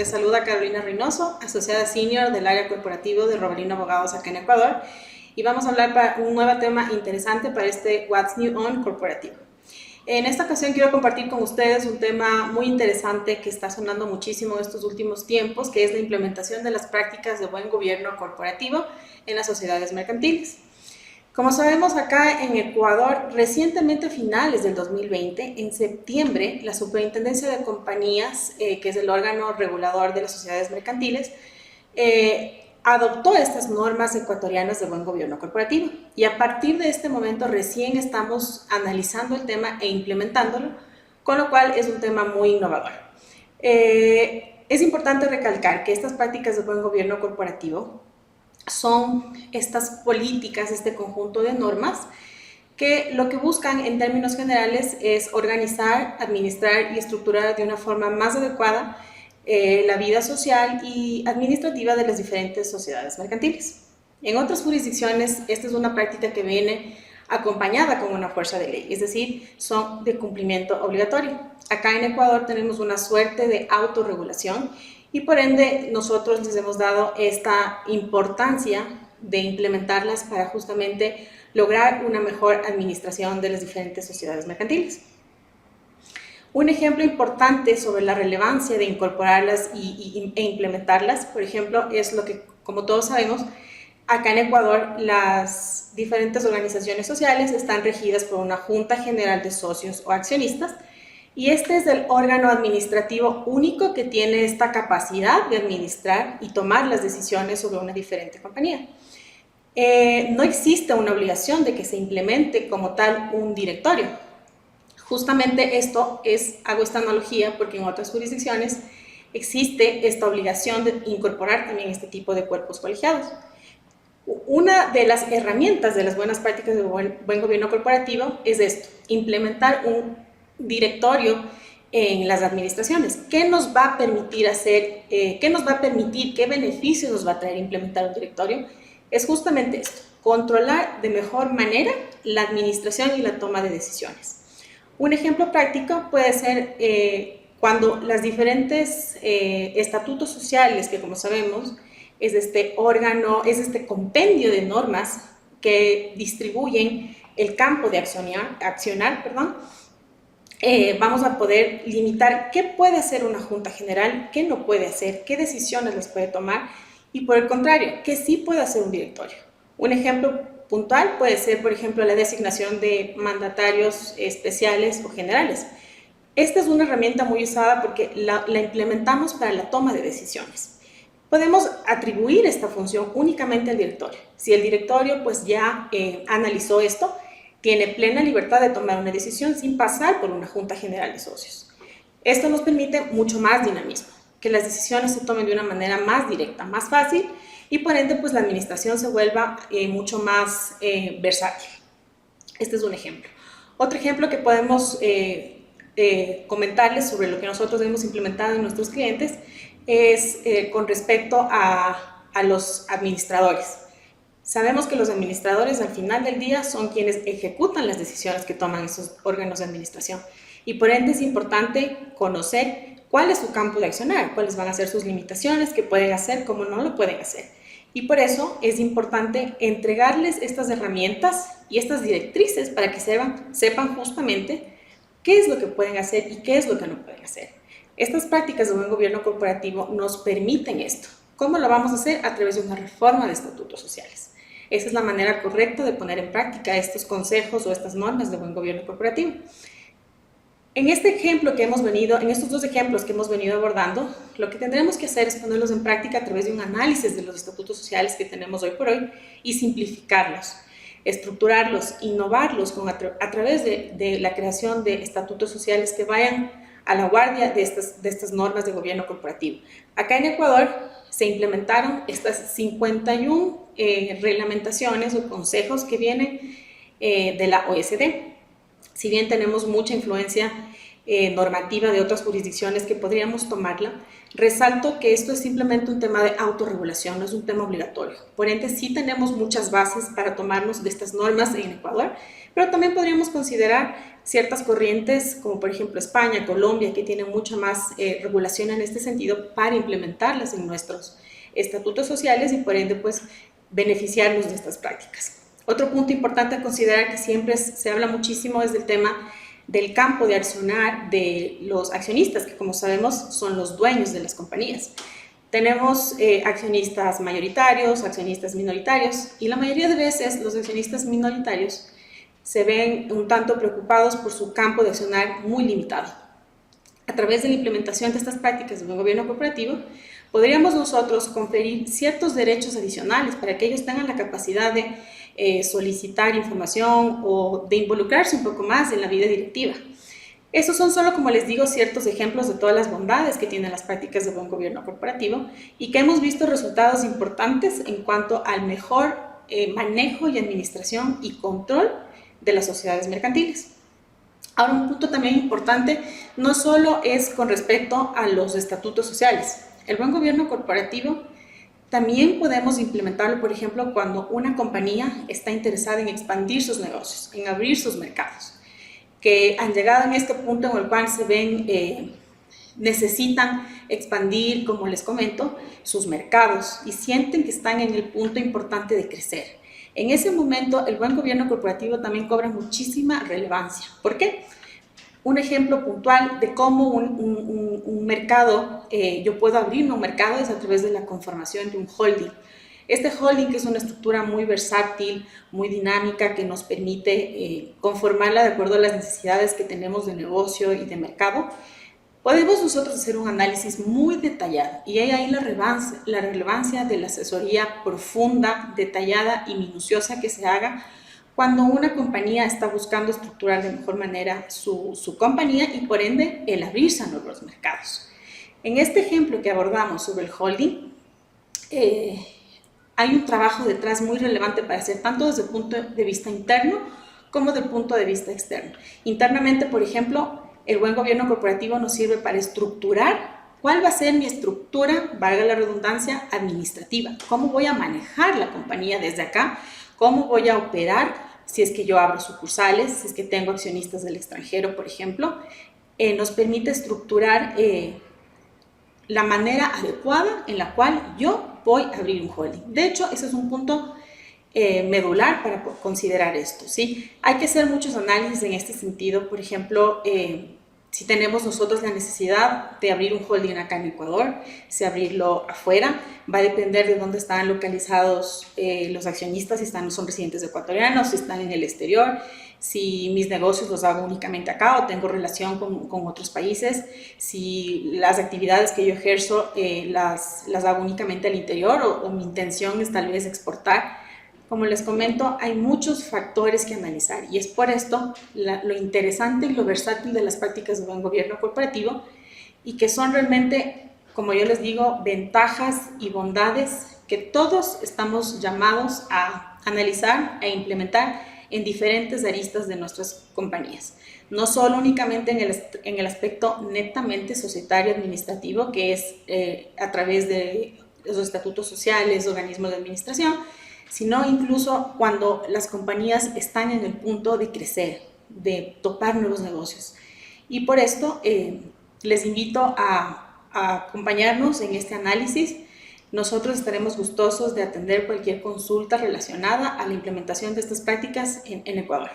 Les saluda Carolina Reynoso, asociada senior del área corporativo de Robalino Abogados acá en Ecuador, y vamos a hablar para un nuevo tema interesante para este What's New On corporativo. En esta ocasión quiero compartir con ustedes un tema muy interesante que está sonando muchísimo en estos últimos tiempos, que es la implementación de las prácticas de buen gobierno corporativo en las sociedades mercantiles. Como sabemos, acá en Ecuador, recientemente a finales del 2020, en septiembre, la Superintendencia de Compañías, que es el órgano regulador de las sociedades mercantiles, adoptó estas normas ecuatorianas de buen gobierno corporativo. Y a partir de este momento recién estamos analizando el tema e implementándolo, con lo cual es un tema muy innovador. Es importante recalcar que estas prácticas de buen gobierno corporativo son estas políticas, este conjunto de normas que lo que buscan en términos generales es organizar, administrar y estructurar de una forma más adecuada la vida social y administrativa de las diferentes sociedades mercantiles. En otras jurisdicciones, esta es una práctica que viene acompañada con una fuerza de ley, es decir, son de cumplimiento obligatorio. Acá en Ecuador tenemos una suerte de autorregulación y por ende nosotros les hemos dado esta importancia de implementarlas para justamente lograr una mejor administración de las diferentes sociedades mercantiles. Un ejemplo importante sobre la relevancia de incorporarlas e implementarlas, por ejemplo, es lo que, como todos sabemos, acá en Ecuador las diferentes organizaciones sociales están regidas por una Junta General de Socios o Accionistas, y este es el órgano administrativo único que tiene esta capacidad de administrar y tomar las decisiones sobre una diferente compañía. No existe una obligación de que se implemente como tal un directorio. Justamente hago esta analogía porque en otras jurisdicciones existe esta obligación de incorporar también este tipo de cuerpos colegiados. Una de las herramientas de las buenas prácticas de buen gobierno corporativo es esto, implementar un directorio en las administraciones. ¿Qué nos va a permitir hacer? ¿Qué beneficios nos va a traer implementar un directorio? Es justamente esto, controlar de mejor manera la administración y la toma de decisiones. Un ejemplo práctico puede ser cuando las diferentes estatutos sociales, que como sabemos es este órgano, es este compendio de normas que distribuyen el campo de accionar, vamos a poder limitar qué puede hacer una junta general, qué no puede hacer, qué decisiones les puede tomar y por el contrario, qué sí puede hacer un directorio. Un ejemplo puntual puede ser, por ejemplo, la designación de mandatarios especiales o generales. Esta es una herramienta muy usada porque la implementamos para la toma de decisiones. Podemos atribuir esta función únicamente al directorio. Si el directorio pues ya analizó esto, tiene plena libertad de tomar una decisión sin pasar por una junta general de socios. Esto nos permite mucho más dinamismo, que las decisiones se tomen de una manera más directa, más fácil y por ende pues la administración se vuelva mucho más versátil. Este es un ejemplo. Otro ejemplo que podemos comentarles sobre lo que nosotros hemos implementado en nuestros clientes es con respecto a los administradores. Sabemos que los administradores al final del día son quienes ejecutan las decisiones que toman esos órganos de administración y por ende es importante conocer cuál es su campo de accionar, cuáles van a ser sus limitaciones, qué pueden hacer, cómo no lo pueden hacer. Y por eso es importante entregarles estas herramientas y estas directrices para que sepan justamente qué es lo que pueden hacer y qué es lo que no pueden hacer. Estas prácticas de buen gobierno corporativo nos permiten esto. ¿Cómo lo vamos a hacer? A través de una reforma de estatutos sociales. Esa es la manera correcta de poner en práctica estos consejos o estas normas de buen gobierno corporativo. En estos dos ejemplos que hemos venido abordando, lo que tendremos que hacer es ponerlos en práctica a través de un análisis de los estatutos sociales que tenemos hoy por hoy y simplificarlos, estructurarlos, innovarlos a través de la creación de estatutos sociales que vayan a la guardia de estas normas de gobierno corporativo. Acá en Ecuador se implementaron estas 51 reglamentaciones o consejos que vienen de la OECD. Si bien tenemos mucha influencia normativa de otras jurisdicciones que podríamos tomarla, resalto que esto es simplemente un tema de autorregulación, no es un tema obligatorio. Por ende, sí tenemos muchas bases para tomarnos de estas normas en Ecuador, pero también podríamos considerar ciertas corrientes, como por ejemplo España, Colombia, que tienen mucha más regulación en este sentido, para implementarlas en nuestros estatutos sociales y por ende pues beneficiarnos de estas prácticas. Otro punto importante a considerar que siempre se habla muchísimo es del tema del campo de accionar de los accionistas, que como sabemos son los dueños de las compañías. Tenemos accionistas mayoritarios, accionistas minoritarios, y la mayoría de veces los accionistas minoritarios se ven un tanto preocupados por su campo de accionar muy limitado. A través de la implementación de estas prácticas de buen gobierno corporativo, podríamos nosotros conferir ciertos derechos adicionales para que ellos tengan la capacidad de solicitar información o de involucrarse un poco más en la vida directiva. Estos son solo, como les digo, ciertos ejemplos de todas las bondades que tienen las prácticas de buen gobierno corporativo y que hemos visto resultados importantes en cuanto al mejor manejo y administración y control de las sociedades mercantiles. Ahora, un punto también importante no solo es con respecto a los estatutos sociales. El buen gobierno corporativo también podemos implementarlo, por ejemplo, cuando una compañía está interesada en expandir sus negocios, en abrir sus mercados, que han llegado en este punto en el cual se ven, necesitan expandir, como les comento, sus mercados y sienten que están en el punto importante de crecer. En ese momento, el buen gobierno corporativo también cobra muchísima relevancia. ¿Por qué? Un ejemplo puntual de cómo un mercado, yo puedo abrirme un mercado es a través de la conformación de un holding. Este holding, que es una estructura muy versátil, muy dinámica, que nos permite conformarla de acuerdo a las necesidades que tenemos de negocio y de mercado, podemos nosotros hacer un análisis muy detallado y hay ahí la relevancia de la asesoría profunda, detallada y minuciosa que se haga cuando una compañía está buscando estructurar de mejor manera su compañía y por ende el abrirse a nuevos mercados. En este ejemplo que abordamos sobre el holding, hay un trabajo detrás muy relevante para hacer tanto desde el punto de vista interno como desde el punto de vista externo. Internamente, por ejemplo, el buen gobierno corporativo nos sirve para estructurar cuál va a ser mi estructura, valga la redundancia, administrativa. ¿Cómo voy a manejar la compañía desde acá? ¿Cómo voy a operar si es que yo abro sucursales, si es que tengo accionistas del extranjero, por ejemplo? Nos permite estructurar la manera adecuada en la cual yo voy a abrir un holding. De hecho, ese es un punto medular para considerar esto, ¿sí? Hay que hacer muchos análisis en este sentido. Por ejemplo, si tenemos nosotros la necesidad de abrir un holding acá en Ecuador, si abrirlo afuera, va a depender de dónde están localizados los accionistas, si son residentes ecuatorianos, si están en el exterior, si mis negocios los hago únicamente acá o tengo relación con otros países, si las actividades que yo ejerzo las hago únicamente al interior o mi intención es tal vez exportar. Como les comento, hay muchos factores que analizar y es por esto lo interesante y lo versátil de las prácticas de buen gobierno corporativo y que son realmente, como yo les digo, ventajas y bondades que todos estamos llamados a analizar e implementar en diferentes aristas de nuestras compañías. No solo únicamente en el aspecto netamente societario administrativo, que es a través de los estatutos sociales, organismos de administración, sino incluso cuando las compañías están en el punto de crecer, de topar nuevos negocios. Y por esto les invito a acompañarnos en este análisis. Nosotros estaremos gustosos de atender cualquier consulta relacionada a la implementación de estas prácticas en Ecuador.